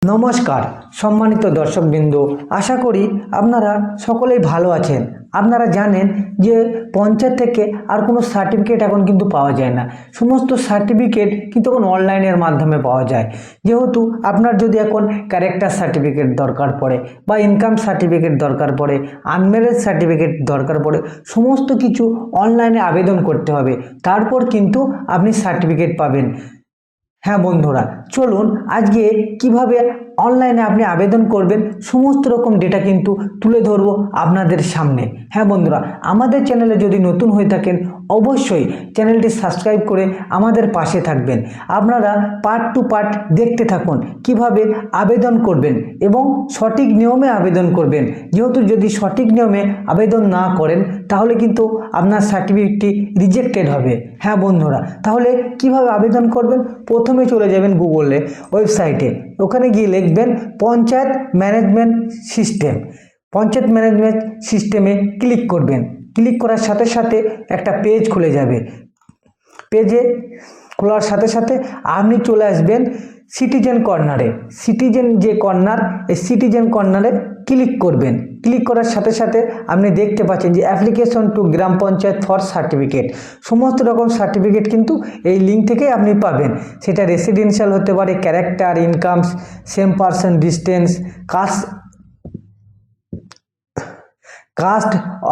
নমস্কার সম্মানিত দর্শকবৃন্দ, আশা করি আপনারা সকলেই ভালো আছেন। আপনারা জানেন যে পঞ্চায়েত থেকে আর কোনো সার্টিফিকেট এখন কিন্তু পাওয়া যায় না। সমস্ত সার্টিফিকেট কিন্তু এখন অনলাইনের মাধ্যমে পাওয়া যায়। যেহেতু আপনার যদি এখন ক্যারেক্টার সার্টিফিকেট দরকার পড়ে বা ইনকাম সার্টিফিকেট দরকার পড়ে, আনম্যারেজ সার্টিফিকেট দরকার পড়ে, সমস্ত কিছু অনলাইনে আবেদন করতে হবে, তারপর কিন্তু আপনি সার্টিফিকেট পাবেন। হ্যাঁ বন্ধুরা, চলুন আজকে কিভাবে অনলাইনে আপনি আবেদন করবেন সমস্ত রকম ডেটা কিন্তু তুলে ধরবো আপনাদের সামনে। হ্যাঁ বন্ধুরা, আমাদের চ্যানেলে যদি নতুন হয়ে থাকেন অবশ্যই চ্যানেলটি সাবস্ক্রাইব করে আমাদের পাশে থাকবেন। আপনারা পার্ট টু পার্ট দেখতে থাকুন কিভাবে আবেদন করবেন এবং সঠিক নিয়মে আবেদন করবেন। যেহেতু যদি সঠিক নিয়মে আবেদন না করেন তাহলে কিন্তু আপনার সার্টিফিকেটটি রিজেক্টেড হবে। হ্যাঁ বন্ধুরা, তাহলে কিভাবে আবেদন করবেন? প্রথমে চলে যাবেন গুগলে ওয়েবসাইটে, ওখানে গিয়ে লিখবেন panchayat management system. Panchayat management সিস্টেমে ক্লিক করবেন। ক্লিক করার সাথে সাথে একটা পেজ খুলে যাবে। পেজে খোলার সাথে সাথে আপনি চলে আসবেন সিটিজেন কর্নারে। সিটিজেন যে কর্নার, এই সিটিজেন কর্নারে ক্লিক করবেন। ক্লিক করার সাথে সাথে আপনি দেখতে পাচ্ছেন যে application to gram panchayat for certificate. সমস্ত রকম সার্টিফিকেট কিন্তু এই লিঙ্ক থেকে আপনি পাবেন। সেটা রেসিডেন্সিয়াল হতে পারে, character, incomes, same person, distance, caste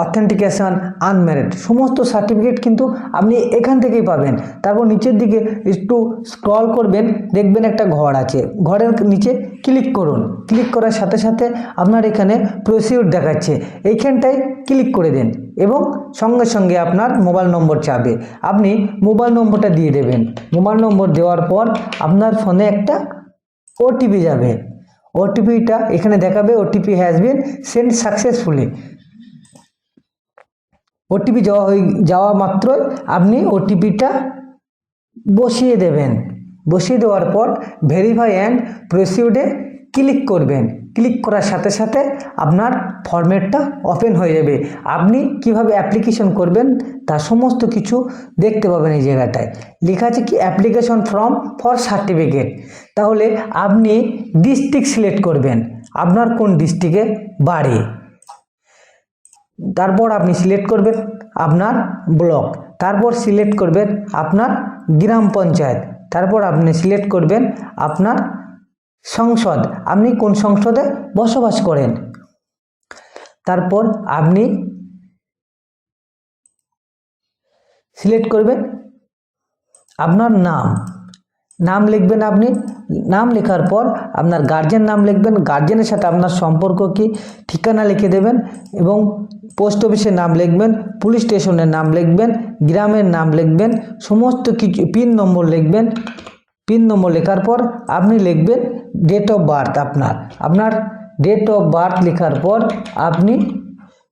authentication, unmarried, সমস্ত সার্টিফিকেট কিন্তু আপনি এখান থেকেই পাবেন। তারপর নিচের দিকে একটু স্ক্রল করবেন, দেখবেন একটা ঘর আছে, ঘরের নিচে ক্লিক করুন। ক্লিক করার সাথে সাথে আপনার এখানে প্রসিডিউর দেখাচ্ছে, এইখানটায় ক্লিক করে দেন এবং সঙ্গে সঙ্গে আপনার মোবাইল নম্বর চাবে। আপনি মোবাইল নম্বরটা দিয়ে দেবেন। মোবাইল নম্বর দেওয়ার পর আপনার ফোনে একটা ওটিপি যাবে। ওটিপিটা এখানে দেখাবে, OTP has been send successfully. OTP যাওয়া মাত্রই আপনি ওটিপিটা বসিয়ে দেবেন। বসিয়ে দেওয়ার পর ভেরিফাই অ্যান্ড প্রসিডিউরে ক্লিক করবেন। ক্লিক করার সাথে সাথে আপনার ফরম্যাটটা ওপেন হয়ে যাবে। আপনি কিভাবে অ্যাপ্লিকেশন করবেন তার সমস্ত কিছু দেখতে পাবেন। এই জায়গাটায় লেখা আছে কি অ্যাপ্লিকেশন ফর্ম ফর সার্টিফিকেট। তাহলে আপনি ডিস্ট্রিক্ট সিলেক্ট করবেন, আপনার কোন ডিস্ট্রিক্টে বাড়ি। তারপর আপনি সিলেক্ট করবেন আপনার ব্লক, তারপর সিলেক্ট করবেন আপনার গ্রাম পঞ্চায়েত, তারপর আপনি সিলেক্ট করবেন আপনার সংসদ, আপনি কোন সংসদে বসবাস করেন। তারপর আপনি সিলেক্ট করবেন আপনার নাম লিখবেন। আপনি নাম লেখার পর আপনার গার্জেন নাম লিখবেন, গার্জেনের সাথে আপনার সম্পর্ক কি, ঠিকানা লিখে দেবেন এবং পোস্ট অফিসের নাম লিখবেন, পুলিশ স্টেশনের নাম লিখবেন, গ্রামের নাম লিখবেন, সমস্ত কিছু পিন নম্বর লিখবেন। পিন নম্বর লেখার পর আপনি লিখবেন ডেট অফ বার্থ। আপনার ডেট অফ বার্থ লেখার পর আপনি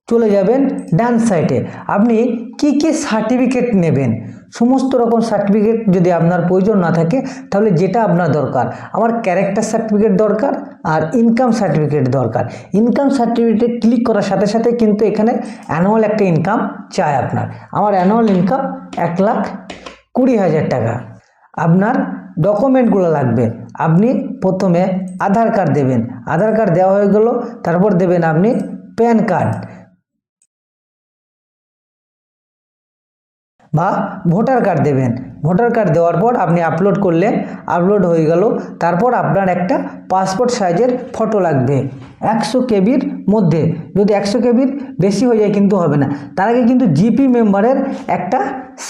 চলে যাবেন ডান সাইডে। আপনি কি কি সার্টিফিকেট নেবেন, সমস্ত রকম সার্টিফিকেট যদি আপনার প্রয়োজন না থাকে তাহলে যেটা আপনার দরকার, আমার ক্যারেক্টার সার্টিফিকেট দরকার আর ইনকাম সার্টিফিকেট দরকার। ইনকাম সার্টিফিকেট ক্লিক করার সাথে সাথে কিন্তু এখানে অ্যানুয়াল একটা ইনকাম চাই আপনার। আমার অ্যানুয়াল ইনকাম 1,20,000 টাকা। আপনার ডকুমেন্টগুলো লাগবে। আপনি প্রথমে আধার কার্ড দেবেন, আধার কার্ড দেওয়া হয়ে গেল, তারপর দেবেন আপনি প্যান কার্ড বা ভোটার কার্ড দেবেন। ভোটার কার্ড দেওয়ার পর আপনি আপলোড করলেন, আপলোড হয়ে গেল। তারপর আপনার একটা পাসপোর্ট সাইজের ফটো লাগবে 100 কেবির মধ্যে। যদি 100 কেবির বেশি হয়ে যায় কিন্তু হবে না। তার আগে কিন্তু জিপি মেম্বারের একটা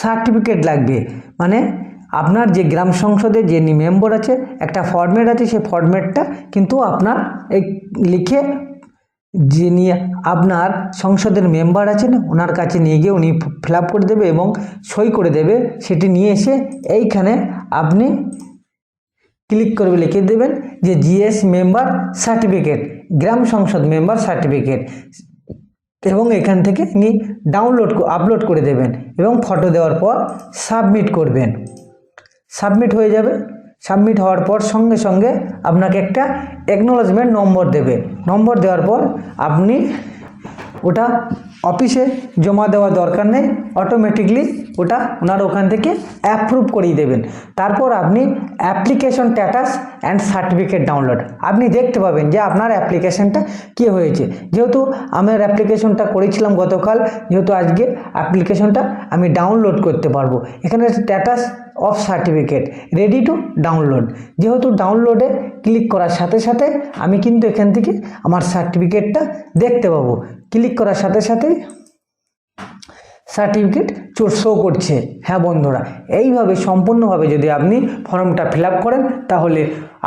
সার্টিফিকেট লাগবে, মানে আপনার যে গ্রাম সংসদে যে মেম্বার আছে একটা ফরম্যাট আছে, সেই ফরম্যাটটা কিন্তু আপনার এই লিখে যিনি আপনার সংসদের মেম্বার আছেন ওনার কাছে নিয়ে গিয়ে উনি ফিল আপ করে দেবে এবং সই করে দেবে। সেটি নিয়ে এসে এইখানে আপনি ক্লিক করবে, লিখে দেবেন যে জিএস মেম্বার সার্টিফিকেট, গ্রাম সংসদ মেম্বার সার্টিফিকেট, এবং এখান থেকে আপনি আপলোড করে দেবেন এবং ফটো দেওয়ার পর সাবমিট করবেন। সাবমিট হয়ে যাবে। সাবমিট হওয়ার পর সঙ্গে সঙ্গে আপনাকে একটা অ্যাকনোলেজমেন্ট নম্বর দেবে। নম্বর দেওয়ার পর আপনি ওটা অফিসে জমা দেওয়া দরকার নেই, অটোমেটিকলি ওটা ওনারা ওখান থেকে অ্যাপ্রুভ করিয়ে দেবেন। তারপর আপনি application status and certificate download আপনি দেখতে পাবেন যে আপনার অ্যাপ্লিকেশনটা কী হয়েছে। যেহেতু আমার অ্যাপ্লিকেশনটা করেছিলাম গতকাল, যেহেতু আজকে অ্যাপ্লিকেশনটা আমি ডাউনলোড করতে পারবো। এখানে status of certificate ready to download, যেহেতু ডাউনলোডে ক্লিক করার সাথে সাথে আমি কিন্তু এখান থেকে আমার সার্টিফিকেটটা দেখতে পাবো। ক্লিক করার সাথে সাথে সার্টিফিকেট শো করছে। হ্যাঁ বন্ধুরা, এইভাবে সম্পূর্ণভাবে যদি আপনি ফর্মটা ফিল আপ করেন তাহলে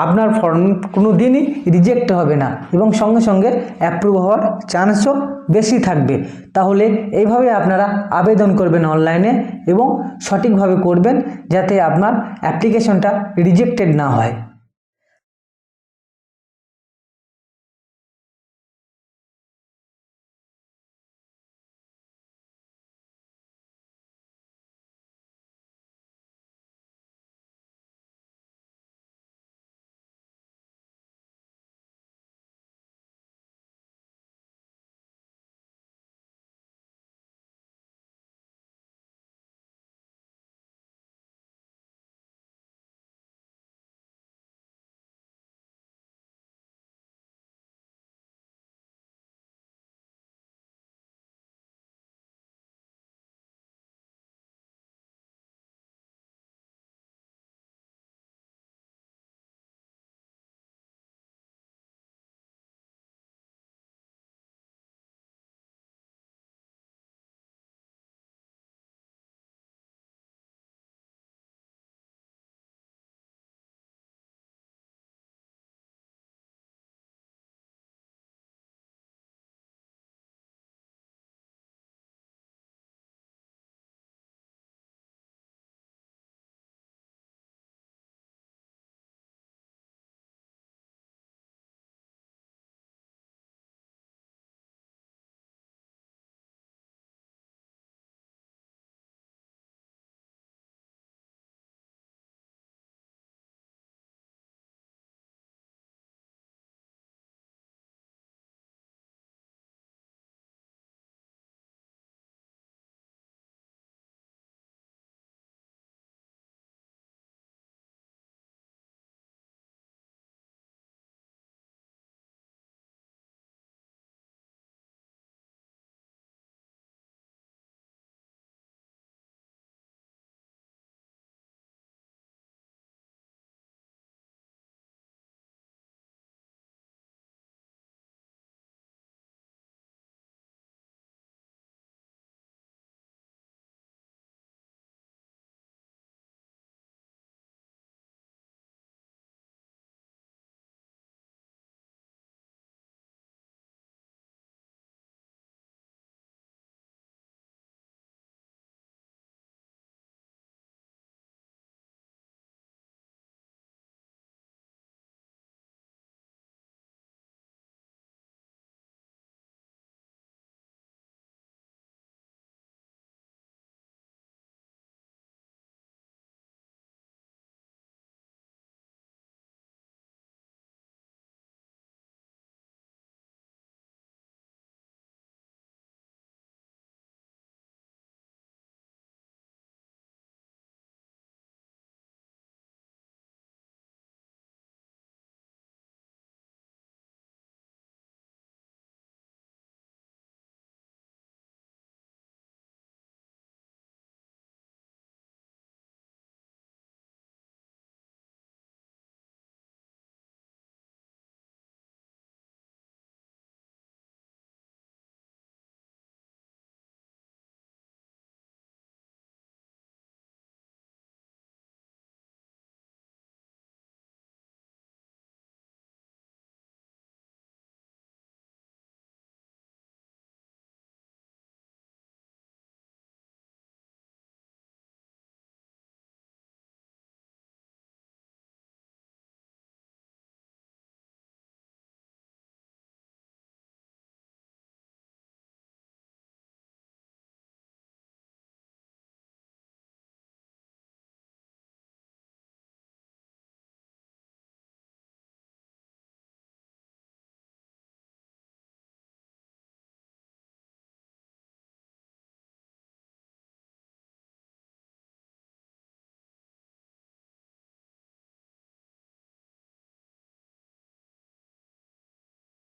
আপনার ফর্ম কোনো দিনই রিজেক্ট হবে না এবং সঙ্গে সঙ্গে অ্যাপ্রুভ হওয়ার চান্সও বেশি থাকবে। তাহলে এইভাবে আপনারা আবেদন করবেন অনলাইনে এবং সঠিকভাবে করবেন যাতে আপনার অ্যাপ্লিকেশনটা রিজেক্টেড না হয়।